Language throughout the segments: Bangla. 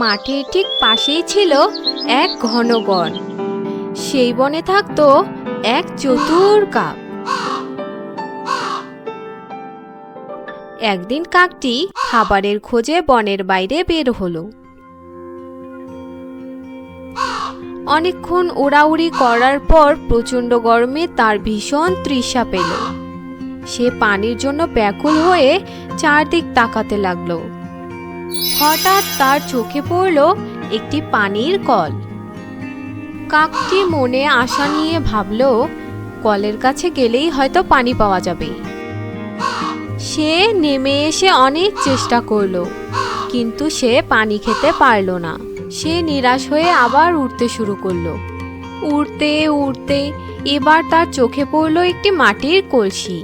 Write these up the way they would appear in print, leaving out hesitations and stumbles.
মাঠের ঠিক পাশেই ছিল এক ঘন বন। সেই বনে থাকতো এক চতুর কাক। একদিন কাকটি খাবারের খোঁজে বনের বাইরে বের হলো। অনেকক্ষণ উড়াউড়ি করার পর প্রচণ্ড গরমে তার ভীষণ তৃষা পেল। সে পানির জন্য ব্যাকুল হয়ে চারদিক তাকাতে লাগলো। হঠাৎ তার চোখে পড়ল একটি পানির কল। কাকটি মনে আশা নিয়ে ভাবল, কলের কাছে গেলেই হয়তো পানি পাওয়া যাবে। সে নেমে এসে অনেক চেষ্টা করলো, কিন্তু সে পানি খেতে পারল না। সে নিরাশ হয়ে আবার উঠতে শুরু করলো। উঠতে উঠতে এবার তার চোখে পড়ল একটি মাটির কলসি।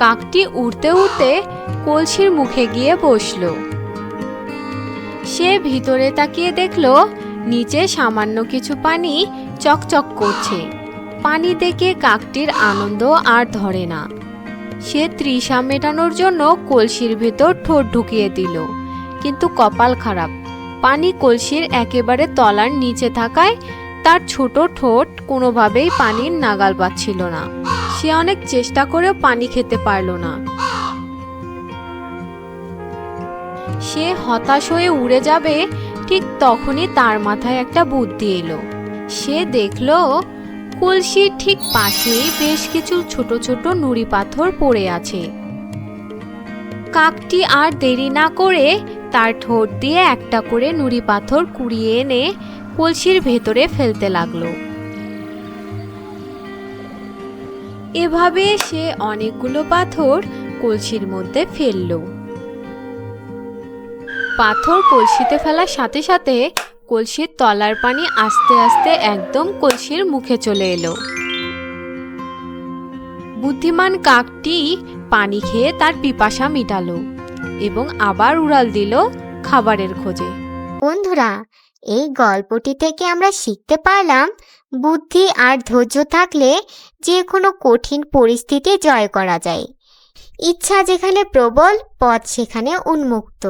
কাকটি উড়তে উড়তে কলসির মুখে গিয়ে বসল। সে ভিতরে তাকিয়ে দেখল নিচে সামান্য কিছু পানি চকচক করছে। পানি দেখে কাকটির আনন্দ আর ধরে না। সে তৃষা মেটানোর জন্য কলসির ভেতর ঠোঁট ঢুকিয়ে দিল, কিন্তু কপাল খারাপ, পানি কলসির একেবারে তলার নিচে থাকায় তার ছোট ঠোঁট কোনোভাবেই পানির নাগাল পাচ্ছিল না। সে অনেক চেষ্টা করেও পানি খেতে পারল না। সে হতাশ হয়ে উড়ে যাবে, ঠিক তখনই তার মাথায় একটা বুদ্ধি এলো। সে দেখলো কলসির ঠিক পাশেই বেশ কিছু ছোট ছোট নুড়ি পাথর পড়ে আছে। কাকটি আর দেরি না করে তার ঠোঁট দিয়ে একটা করে নুড়ি পাথর কুড়িয়ে এনে কলসির ভেতরে ফেলতে লাগলো। এভাবে সে অনেকগুলো পাথর কলসির মধ্যে ফেললো। পাথর কলসিতে ফেলার সাথে সাথে কলসির তলার পানি আস্তে আস্তে একদম কলসির মুখে চলে এলো। বুদ্ধিমান কাকটি পানি খেয়ে তার পিপাসা মিটালো এবং আবার উড়াল দিল খাবারের খোঁজে। বন্ধুরা, এই গল্পটি থেকে আমরা শিখতে পারলাম বুদ্ধি আর ধৈর্য থাকলে যে কোনো কঠিন পরিস্থিতি জয় করা যায়। ইচ্ছা যেখানে প্রবল, পথ সেখানে উন্মুক্ত।